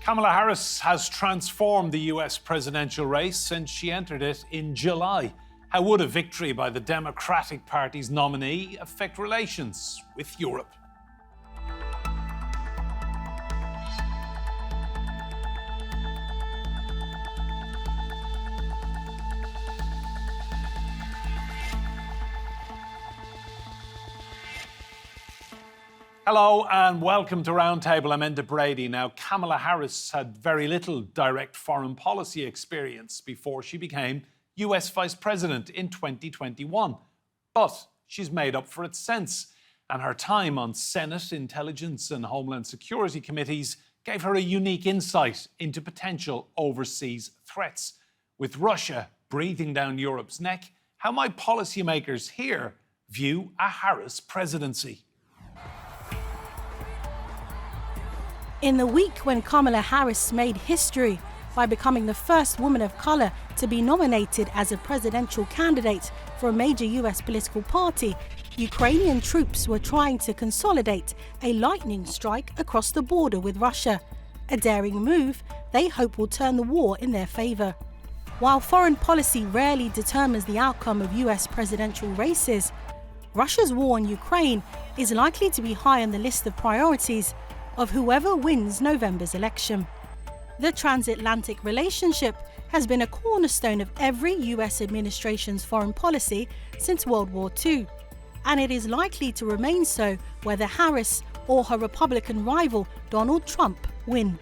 Kamala Harris has transformed the US presidential race since she entered it in July. How would a victory by the Democratic Party's nominee affect relations with Europe? Hello and welcome to Roundtable. I'm Enda Brady. Now, Kamala Harris had very little direct foreign policy experience before she became US Vice President in 2021. But she's made up for it since, and her time on Senate, Intelligence and Homeland Security committees gave her a unique insight into potential overseas threats. With Russia breathing down Europe's neck, how might policymakers here view a Harris presidency? In the week when Kamala Harris made history by becoming the first woman of colour to be nominated as a presidential candidate for a major US political party, Ukrainian troops were trying to consolidate a lightning strike across the border with Russia, a daring move they hope will turn the war in their favour. While foreign policy rarely determines the outcome of US presidential races, Russia's war on Ukraine is likely to be high on the list of priorities of whoever wins November's election. The transatlantic relationship has been a cornerstone of every US administration's foreign policy since World War II, and it is likely to remain so whether Harris or her Republican rival Donald Trump win.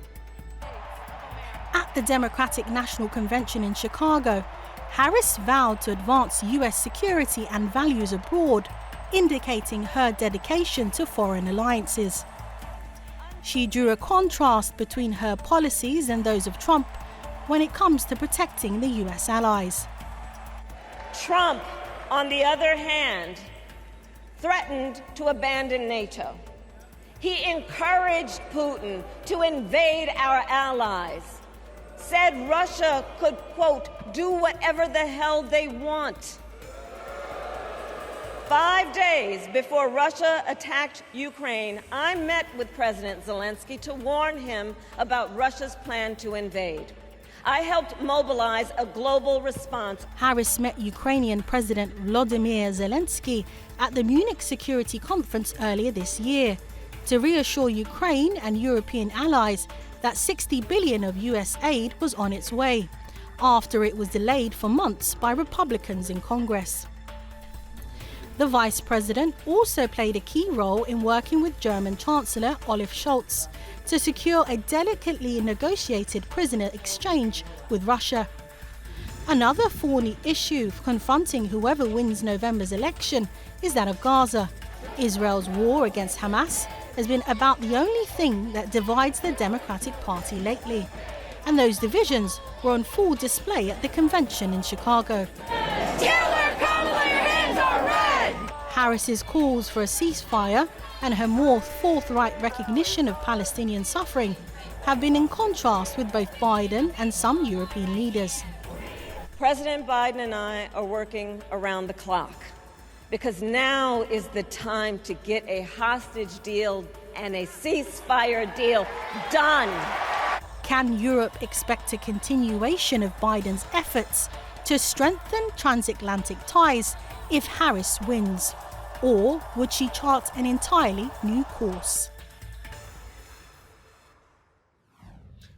At the Democratic National Convention in Chicago, Harris vowed to advance US security and values abroad, indicating her dedication to foreign alliances. She drew a contrast between her policies and those of Trump when it comes to protecting the US allies. Trump, on the other hand, threatened to abandon NATO. He encouraged Putin to invade our allies, said Russia could, quote, do whatever the hell they want. 5 days before Russia attacked Ukraine, I met with President Zelensky to warn him about Russia's plan to invade. I helped mobilize a global response. Harris met Ukrainian President Volodymyr Zelensky at the Munich Security Conference earlier this year to reassure Ukraine and European allies that $60 billion of US aid was on its way, after it was delayed for months by Republicans in Congress. The Vice President also played a key role in working with German Chancellor Olaf Scholz to secure a delicately negotiated prisoner exchange with Russia. Another thorny issue confronting whoever wins November's election is that of Gaza. Israel's war against Hamas has been about the only thing that divides the Democratic Party lately, and those divisions were on full display at the convention in Chicago. Harris's calls for a ceasefire and her more forthright recognition of Palestinian suffering have been in contrast with both Biden and some European leaders. President Biden and I are working around the clock because now is the time to get a hostage deal and a ceasefire deal done. Can Europe expect a continuation of Biden's efforts to strengthen transatlantic ties if Harris wins? Or would she chart an entirely new course?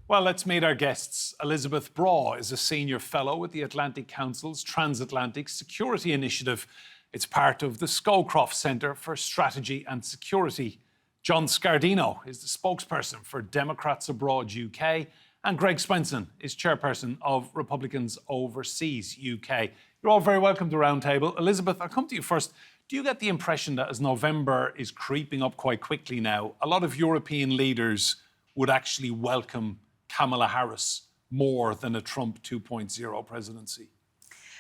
Well, let's meet our guests. Elisabeth Braw is a senior fellow with the Atlantic Council's Transatlantic Security Initiative. It's part of the Scowcroft Centre for Strategy and Security. John Scardino is the spokesperson for Democrats Abroad UK, and Greg Swenson is chairperson of Republicans Overseas UK. You're all very welcome to Roundtable. Elisabeth, I'll come to you first. Do you get the impression that as November is creeping up quite quickly now, a lot of European leaders would actually welcome Kamala Harris more than a Trump 2.0 presidency?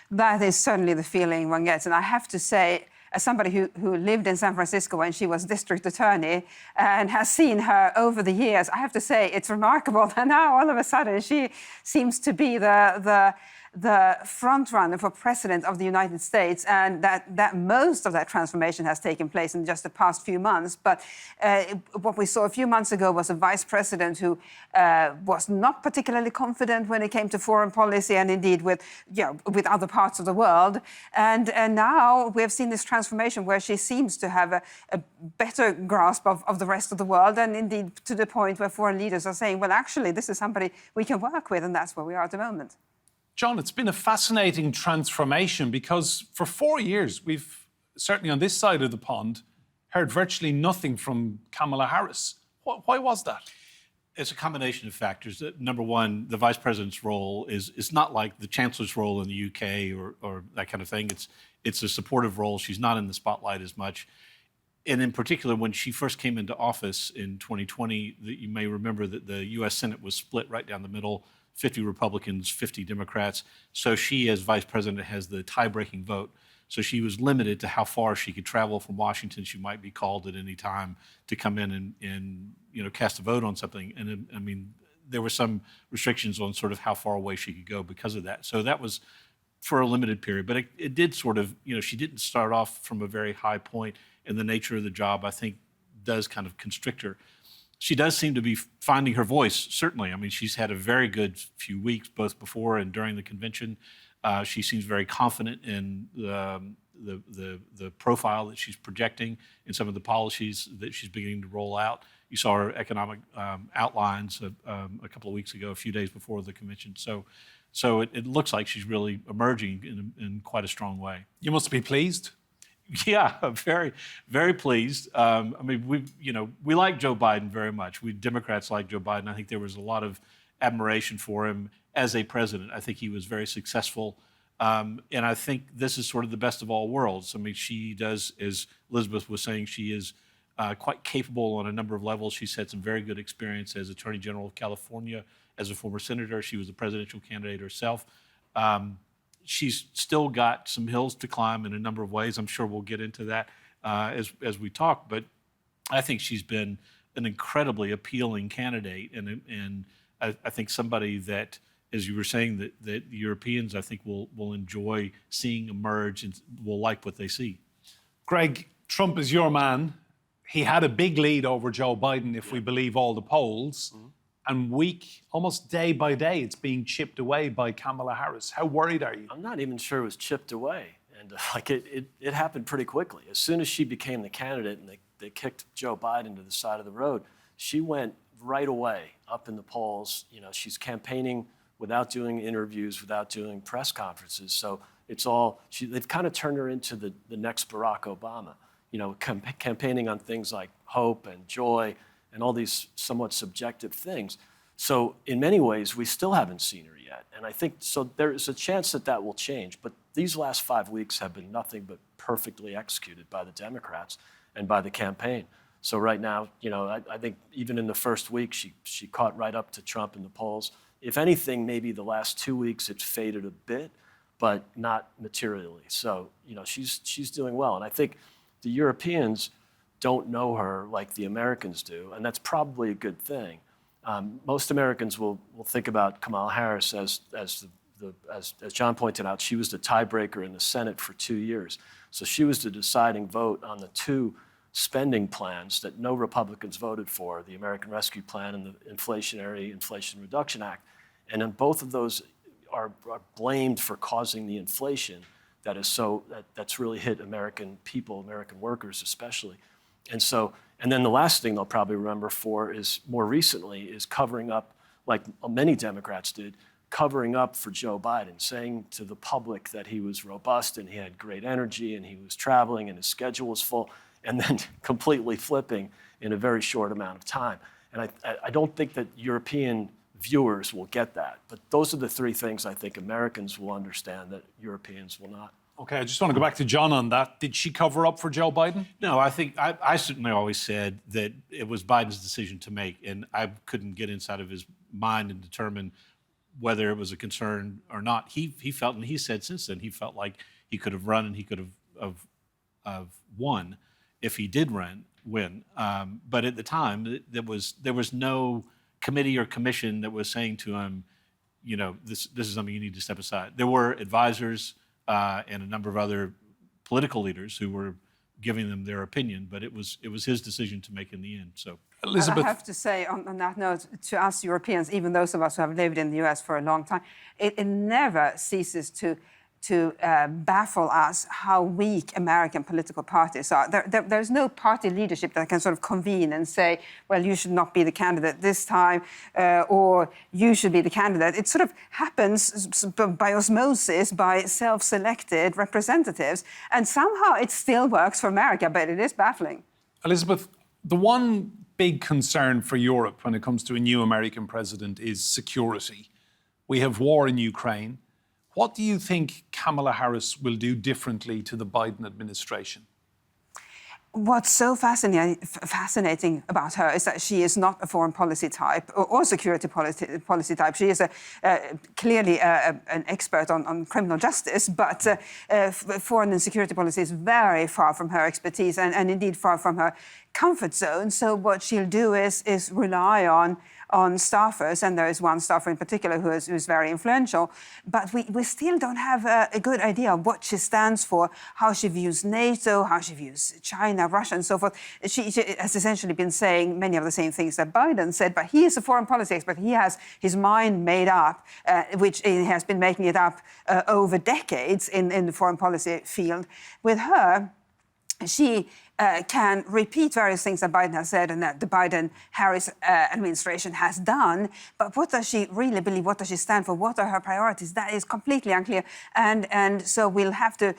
That is certainly the feeling one gets. And I have to say, as somebody who lived in San Francisco when she was district attorney and has seen her over the years, I have to say it's remarkable that now all of a sudden she seems to be the the front runner for president of the United States, and that most of that transformation has taken place in just the past few months. But what we saw a few months ago was a vice president who was not particularly confident when it came to foreign policy, and indeed with other parts of the world. And now we have seen this transformation where she seems to have a better grasp of the rest of the world, and indeed to the point where foreign leaders are saying, well, actually, this is somebody we can work with, and that's where we are at the moment. John, it's been a fascinating transformation because for 4 years, we've, certainly on this side of the pond, heard virtually nothing from Kamala Harris. Why was that? It's a combination of factors. Number one, the vice president's role is not like the chancellor's role in the UK or that kind of thing. It's a supportive role. She's not in the spotlight as much. And in particular, when she first came into office in 2020, you may remember that the U.S. Senate was split right down the middle, 50 Republicans, 50 Democrats. So she, as vice president, has the tie-breaking vote. So she was limited to how far she could travel from Washington. She might be called at any time to come in and cast a vote on something. And I mean, there were some restrictions on sort of how far away she could go because of that. So that was for a limited period. But it did sort of, she didn't start off from a very high point, and the nature of the job, I think, does kind of constrict her. She does seem to be finding her voice, certainly. I mean, she's had a very good few weeks, both before and during the convention. She seems very confident in the profile that she's projecting and some of the policies that she's beginning to roll out. You saw her economic outlines a couple of weeks ago, a few days before the convention. So it looks like she's really emerging in quite a strong way. You must be pleased. Yeah, very, very pleased. I mean, we like Joe Biden very much. We Democrats like Joe Biden. I think there was a lot of admiration for him as a president. I think he was very successful. And I think this is sort of the best of all worlds. I mean, she does, as Elisabeth was saying, she is quite capable on a number of levels. She's had some very good experience as Attorney General of California, as a former senator. She was a presidential candidate herself. She's still got some hills to climb in a number of ways. I'm sure we'll get into that as we talk. But I think she's been an incredibly appealing candidate, and I think somebody that, as you were saying, that Europeans, I think, will enjoy seeing emerge and will like what they see. Greg, Trump is your man. He had a big lead over Joe Biden, if we believe all the polls. Mm-hmm. And almost day by day, it's being chipped away by Kamala Harris. How worried are you? I'm not even sure it was chipped away. And it happened pretty quickly. As soon as she became the candidate and they kicked Joe Biden to the side of the road, she went right away up in the polls. She's campaigning without doing interviews, without doing press conferences. So it's all, they've kind of turned her into the next Barack Obama, campaigning on things like hope and joy and all these somewhat subjective things. So in many ways, we still haven't seen her yet. And I think, so there is a chance that will change. But these last 5 weeks have been nothing but perfectly executed by the Democrats and by the campaign. So right now, I think even in the first week, she caught right up to Trump in the polls. If anything, maybe the last 2 weeks, it's faded a bit, but not materially. So, she's doing well. And I think the Europeans don't know her like the Americans do, and that's probably a good thing. Most Americans will think about Kamala Harris as John pointed out, she was the tiebreaker in the Senate for 2 years. So she was the deciding vote on the two spending plans that no Republicans voted for, the American Rescue Plan and the Inflation Reduction Act. And then both of those are blamed for causing the inflation that's really hit American people, American workers especially. And then the last thing they'll probably remember for is more recently is covering up, like many Democrats did, covering up for Joe Biden, saying to the public that he was robust and he had great energy and he was traveling and his schedule was full, and then completely flipping in a very short amount of time. And I don't think that European viewers will get that. But those are the three things I think Americans will understand that Europeans will not. Okay, I just want to go back to John on that. Did she cover up for Joe Biden? No, I think I certainly always said that it was Biden's decision to make, and I couldn't get inside of his mind and determine whether it was a concern or not. He felt, and he said since then, he felt like he could have run and he could have won if he did win. But at the time, there was no committee or commission that was saying to him, this is something you need to step aside. There were advisors and a number of other political leaders who were giving them their opinion, but it was his decision to make in the end. So, Elisabeth, I have to say on that note, to us Europeans, even those of us who have lived in the US for a long time, it never ceases to baffle us how weak American political parties are. There's no party leadership that can sort of convene and say, well, you should not be the candidate this time, or you should be the candidate. It sort of happens by osmosis, by self-selected representatives, and somehow it still works for America, but it is baffling. Elisabeth, the one big concern for Europe when it comes to a new American president is security. We have war in Ukraine. What do you think Kamala Harris will do differently to the Biden administration? What's so fascinating about her is that she is not a foreign policy type or security policy type. She is clearly an expert on criminal justice, but foreign and security policy is very far from her expertise and indeed far from her comfort zone. So what she'll do is rely on staffers, and there is one staffer in particular who is very influential, but we still don't have a good idea of what she stands for, how she views NATO, how she views China, Russia, and so forth. She has essentially been saying many of the same things that Biden said, but he is a foreign policy expert. He has his mind made up, which he has been making it up over decades in the foreign policy field. With her, she can repeat various things that Biden has said and that the Biden-Harris administration has done, but what does she really believe? What does she stand for? What are her priorities? That is completely unclear, and so we'll have to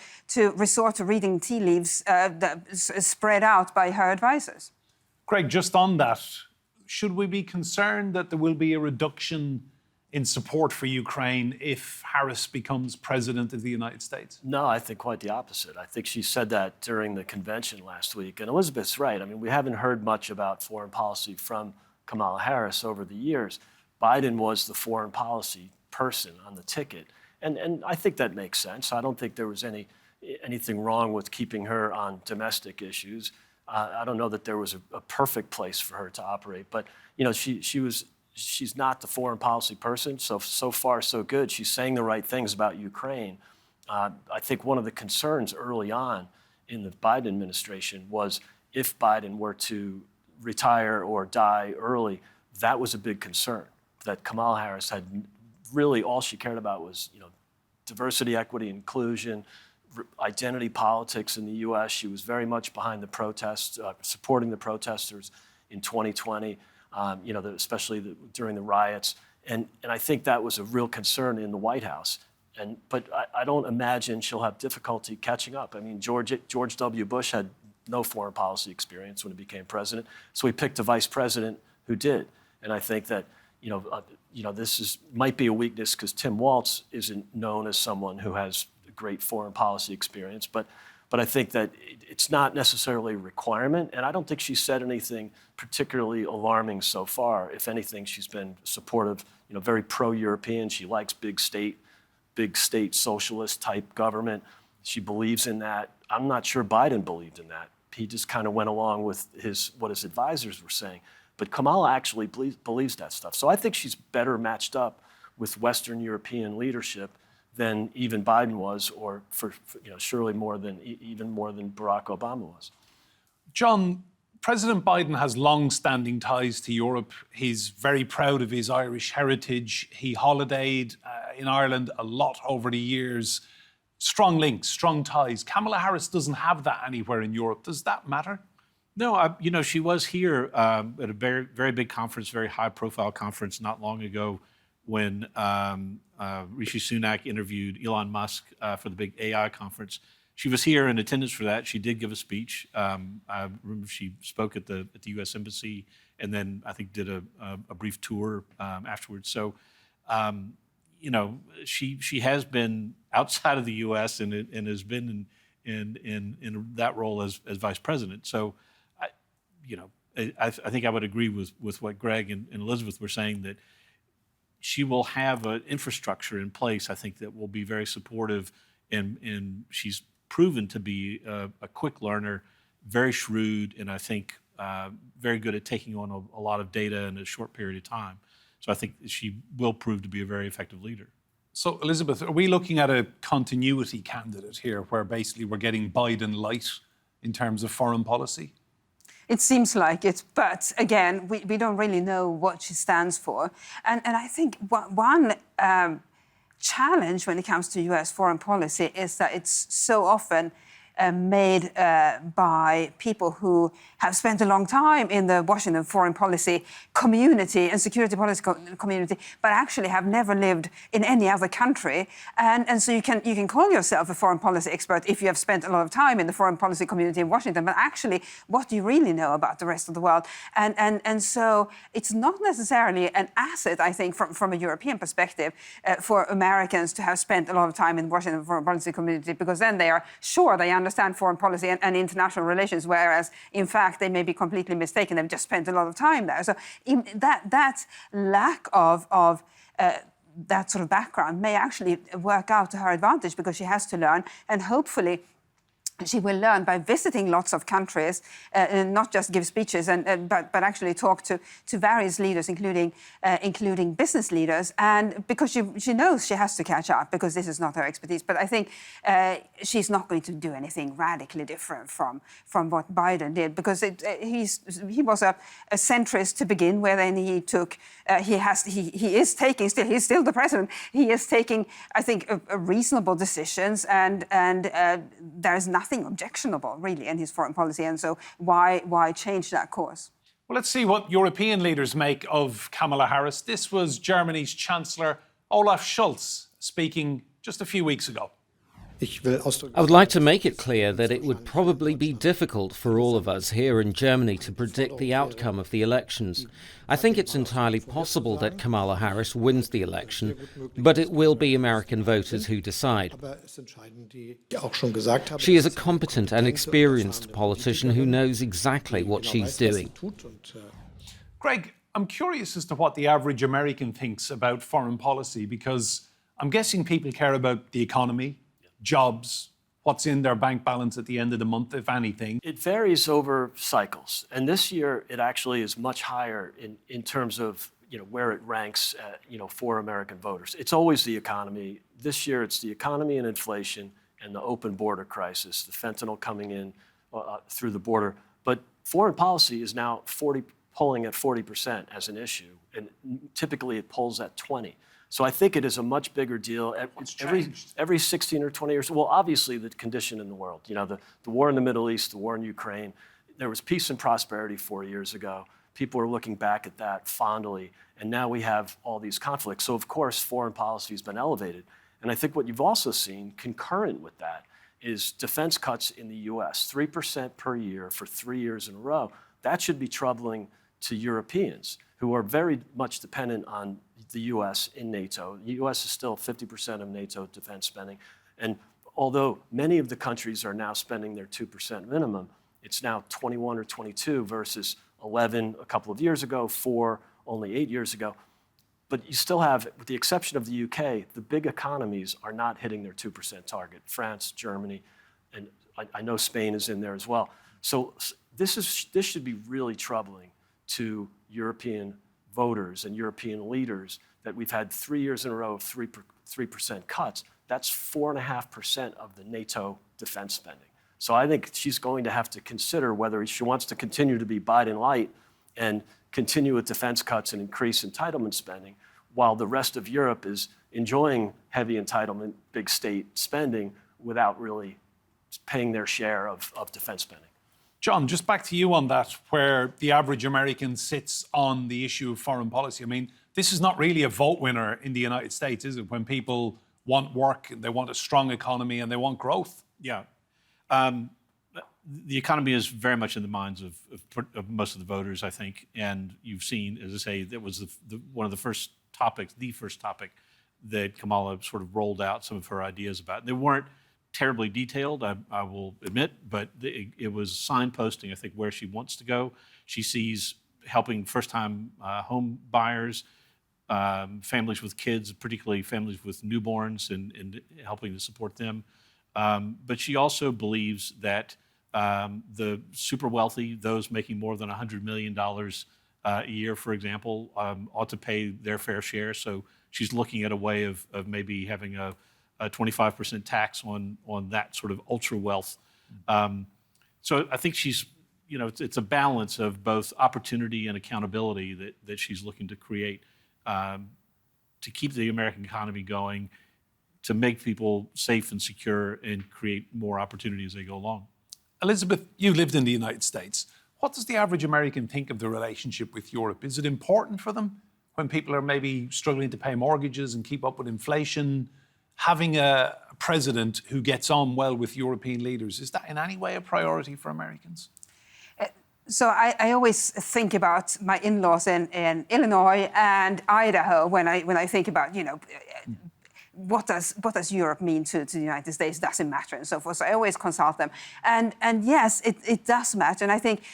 resort to reading tea leaves spread out by her advisors. Greg, just on that, should we be concerned that there will be a reduction in support for Ukraine if Harris becomes president of the United States? No, I think quite the opposite. I think she said that during the convention last week. And Elisabeth's right. I mean, we haven't heard much about foreign policy from Kamala Harris over the years. Biden was the foreign policy person on the ticket. And I think that makes sense. I don't think there was anything wrong with keeping her on domestic issues. I don't know that there was a perfect place for her to operate. But, she's not the foreign policy person, so far so good. She's saying the right things about Ukraine. I think one of the concerns early on in the Biden administration was if Biden were to retire or die early, that was a big concern, that Kamala Harris had really all she cared about was, diversity, equity, inclusion, identity politics in the U.S. She was very much behind the protests, supporting the protesters in 2020. Especially during the riots. And I think that was a real concern in the White House. But I don't imagine she'll have difficulty catching up. I mean, George W. Bush had no foreign policy experience when he became president, so he picked a vice president who did. And I think that, this might be a weakness because Tim Walz isn't known as someone who has great foreign policy experience, but I think that it's not necessarily a requirement, and I don't think she's said anything particularly alarming so far. If anything, she's been supportive, very pro-European. She likes big state socialist type government. She believes in that. I'm not sure Biden believed in that. He just kind of went along with what his advisors were saying. But Kamala actually believes that stuff. So I think she's better matched up with Western European leadership than even Biden was, or surely even more than Barack Obama was. John, President Biden has long-standing ties to Europe. He's very proud of his Irish heritage. He holidayed in Ireland a lot over the years. Strong links, strong ties. Kamala Harris doesn't have that anywhere in Europe. Does that matter? No, she was here at a very, very big conference, very high-profile conference not long ago when Rishi Sunak interviewed Elon Musk for the big AI conference. She was here in attendance for that. She did give a speech. I remember she spoke at the U.S. Embassy and then I think did a brief tour afterwards. So, she has been outside of the U.S. and has been in that role as vice president. So, I think I would agree with what Greg and Elisabeth were saying, that she will have an infrastructure in place, I think, that will be very supportive, and she's proven to be a quick learner, very shrewd, and I think very good at taking on a lot of data in a short period of time. So I think she will prove to be a very effective leader. So, Elisabeth, are we looking at a continuity candidate here where basically we're getting Biden light in terms of foreign policy? It seems like it, but again, we don't really know what she stands for. And I think one challenge when it comes to US foreign policy is that it's so often made by people who have spent a long time in the Washington foreign policy community and security policy community, but actually have never lived in any other country. And so you can call yourself a foreign policy expert if you have spent a lot of time in the foreign policy community in Washington, but actually, what do you really know about the rest of the world? And so it's not necessarily an asset, I think, from a European perspective, for Americans to have spent a lot of time in Washington foreign policy community, because then they are sure they understand foreign policy and international relations, whereas, in fact, they may be completely mistaken. They've just spent a lot of time there. So that lack of that sort of background may actually work out to her advantage, because she has to learn, and hopefully she will learn by visiting lots of countries, and not just give speeches, but actually talk to various leaders, including business leaders, and because she knows she has to catch up, because this is not her expertise. But I think she's not going to do anything radically different from what Biden did, because he was a centrist to begin with, and he took he's still the president. He is taking, I think, reasonable decisions, and there is nothing objectionable really in his foreign policy, and so why change that course? Well, let's see what European leaders make of Kamala Harris. This was Germany's Chancellor Olaf Scholz speaking just a few weeks ago. I would like to make it clear that it would probably be difficult for all of us here in Germany to predict the outcome of the elections. I think it's entirely possible that Kamala Harris wins the election, but it will be American voters who decide. She is a competent and experienced politician who knows exactly what she's doing. Greg, I'm curious as to what the average American thinks about foreign policy, because I'm guessing people care about the economy, jobs, what's in their bank balance at the end of the month, if anything. It varies over cycles, and this year it actually is much higher in terms of where it ranks for American voters. It's always the economy. This year it's the economy and inflation and the open border crisis, the fentanyl coming in through the border. But foreign policy is now polling at 40% as an issue, and typically it polls at 20%. So I think it is a much bigger deal. Every 16 or 20 years. Well, obviously the condition in the world, the war in the Middle East, the war in Ukraine, there was peace and prosperity 4 years ago. People are looking back at that fondly, and now we have all these conflicts. So of course, foreign policy has been elevated. And I think what you've also seen concurrent with that is defense cuts in the US, 3% per year for 3 years in a row. That should be troubling to Europeans, who are very much dependent on the U.S. in NATO. The U.S. is still 50% of NATO defense spending. And although many of the countries are now spending their 2% minimum, it's now 21 or 22 versus 11 a couple of years ago, 4 only 8 years ago. But you still have, with the exception of the UK, the big economies are not hitting their 2% target. France, Germany, and I know Spain is in there as well. So this should be really troubling to European voters and European leaders that we've had 3 years in a row of 3% cuts. That's 4.5% of the NATO defense spending. So I think she's going to have to consider whether she wants to continue to be Biden light and continue with defense cuts and increase entitlement spending, while the rest of Europe is enjoying heavy entitlement, big state spending without really paying their share of defense spending. John, just back to you on that, where the average American sits on the issue of foreign policy. I mean, this is not really a vote winner in the United States, is it? When people want work, they want a strong economy, and they want growth. Yeah. The economy is very much in the minds of most of the voters, I think. And you've seen, as I say, that was one of the first topics that Kamala sort of rolled out some of her ideas about. They weren't terribly detailed, I will admit, but it was signposting, I think, where she wants to go. She sees helping first-time home buyers, families with kids, particularly families with newborns, and helping to support them. But she also believes that the super wealthy, those making more than $100 million a year, for example, ought to pay their fair share. So she's looking at a way of maybe having a 25% tax on that sort of ultra wealth. So I think she's, it's a balance of both opportunity and accountability that she's looking to create to keep the American economy going, to make people safe and secure and create more opportunity as they go along. Elisabeth, you lived in the United States. What does the average American think of the relationship with Europe? Is it important for them when people are maybe struggling to pay mortgages and keep up with inflation? Having a president who gets on well with European leaders, is that in any way a priority for Americans? So I always think about my in-laws in Illinois and Idaho when I think about, what does Europe mean to the United States? Does it matter and so forth? So I always consult them, and yes, it does matter. And I think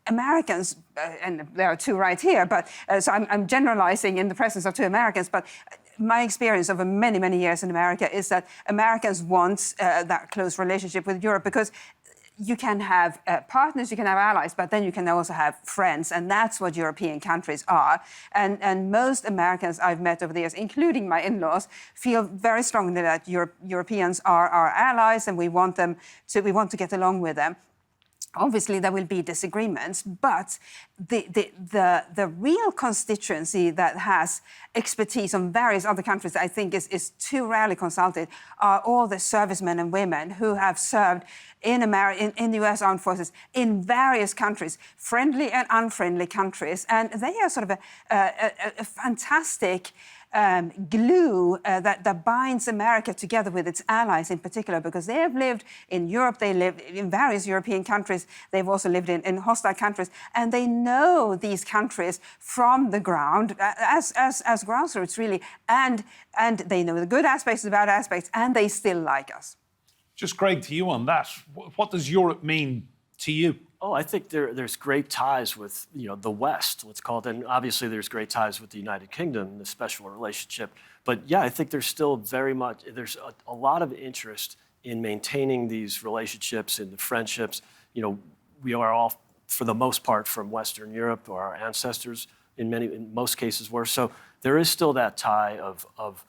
Americans, and there are two right here, but so I'm generalizing in the presence of two Americans, but my experience over many years in America is that Americans want that close relationship with Europe because you can have partners, you can have allies, but then you can also have friends, and that's what European countries are. And most Americans I've met over the years, including my in-laws, feel very strongly that Europeans are our allies, and we want to get along with them. Obviously, there will be disagreements, but the real constituency that has expertise on various other countries, I think, is too rarely consulted, are all the servicemen and women who have served in the U.S. Armed Forces in various countries, friendly and unfriendly countries, and they are sort of a fantastic glue that binds America together with its allies in particular, because they have lived in Europe, they live in various European countries, they've also lived in hostile countries, and they know these countries from the ground, as grassroots really, and they know the good aspects, the bad aspects, and they still like us. Just Greg, to you on that, what does Europe mean to you? Oh, I think there's great ties with, the West, let's call it, and obviously there's great ties with the United Kingdom, the special relationship. But yeah, I think there's still there's a lot of interest in maintaining these relationships and the friendships. We are all, for the most part, from Western Europe, or our ancestors in most cases were. So there is still that tie of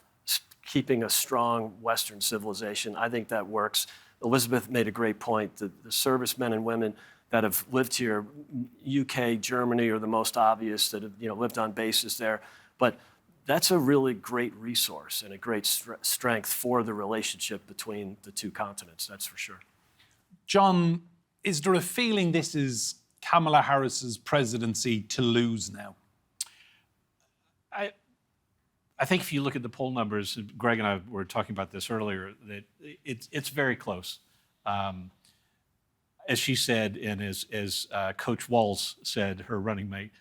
keeping a strong Western civilization. I think that works. Elisabeth made a great point. The servicemen and women that have lived here, UK, Germany are the most obvious, that have lived on bases there. But that's a really great resource and a great strength for the relationship between the two continents, that's for sure. John, is there a feeling this is Kamala Harris's presidency to lose now? I think if you look at the poll numbers, Greg and I were talking about this earlier, that it's very close. As she said, and as Coach Walls said, her running mate,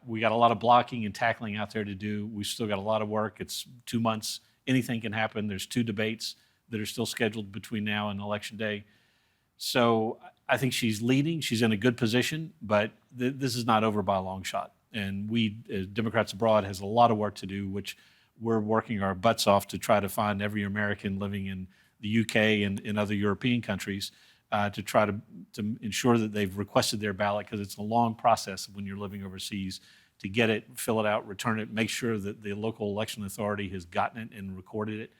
we got a lot of blocking and tackling out there to do. We still got a lot of work. It's 2 months. Anything can happen. There's 2 debates that are still scheduled between now and Election Day. So I think she's leading. She's in a good position, but this is not over by a long shot. And we, as Democrats abroad, has a lot of work to do, which we're working our butts off to try to find every American living in the UK and in other European countries to try to ensure that they've requested their ballot, because it's a long process when you're living overseas to get it, fill it out, return it, make sure that the local election authority has gotten it and recorded it.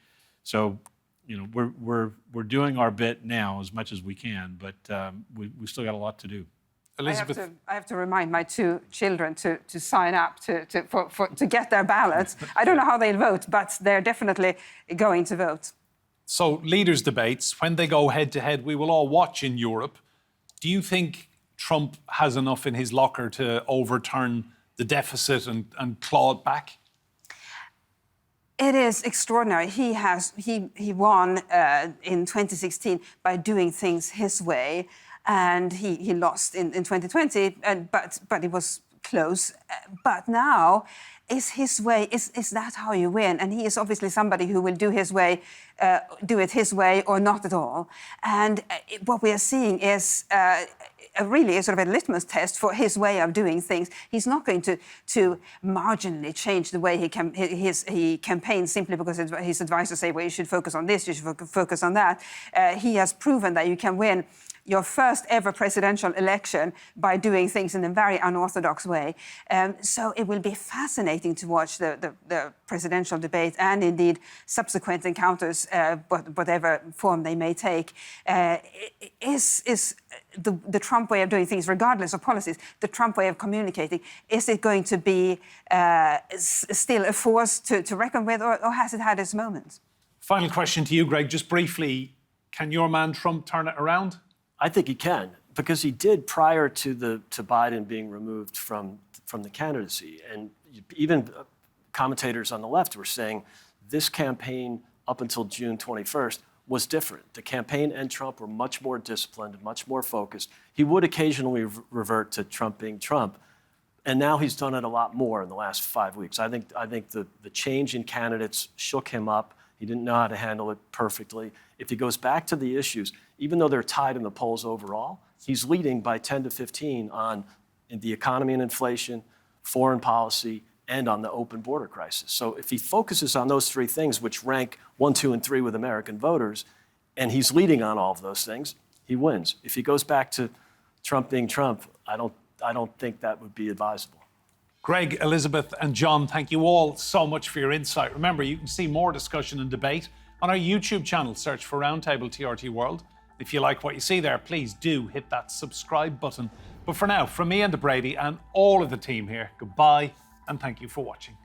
So, we're doing our bit now as much as we can, but we still got a lot to do. Elisabeth? I have to remind my 2 children to sign up to get their ballots. I don't know how they'll vote, but they're definitely going to vote. So leaders' debates, when they go head-to-head, we will all watch in Europe. Do you think Trump has enough in his locker to overturn the deficit and claw it back? It is extraordinary. He won in 2016 by doing things his way, and he lost in 2020, but it was close. But now, is his way, is that how you win? And he is obviously somebody who will do it his way or not at all. And what we are seeing is really a sort of a litmus test for his way of doing things. He's not going to marginally change the way he campaigns simply because his advisors say, well, you should focus on this, you should focus on that. He has proven that you can win your first ever presidential election by doing things in a very unorthodox way. So it will be fascinating to watch the presidential debate and indeed subsequent encounters, whatever form they may take. Is the Trump way of doing things, regardless of policies, the Trump way of communicating, is it going to be still a force to reckon with, or has it had its moments? Final question to you, Greg, just briefly. Can your man Trump turn it around? I think he can, because he did prior to Biden being removed from the candidacy. And even commentators on the left were saying this campaign up until June 21st was different. The campaign and Trump were much more disciplined, much more focused. He would occasionally revert to Trump being Trump. And now he's done it a lot more in the last 5 weeks. I think the change in candidates shook him up. He didn't know how to handle it perfectly. If he goes back to the issues, even though they're tied in the polls overall, he's leading by 10 to 15 on the economy and inflation, foreign policy, and on the open border crisis. So if he focuses on those three things, which rank 1, 2, and 3 with American voters, and he's leading on all of those things, he wins. If he goes back to Trump being Trump, I don't think that would be advisable. Greg, Elisabeth, and John, thank you all so much for your insight. Remember, you can see more discussion and debate on our YouTube channel. Search for Roundtable TRT World. If you like what you see there, please do hit that subscribe button. But for now, from me, Enda Brady, and all of the team here, goodbye and thank you for watching.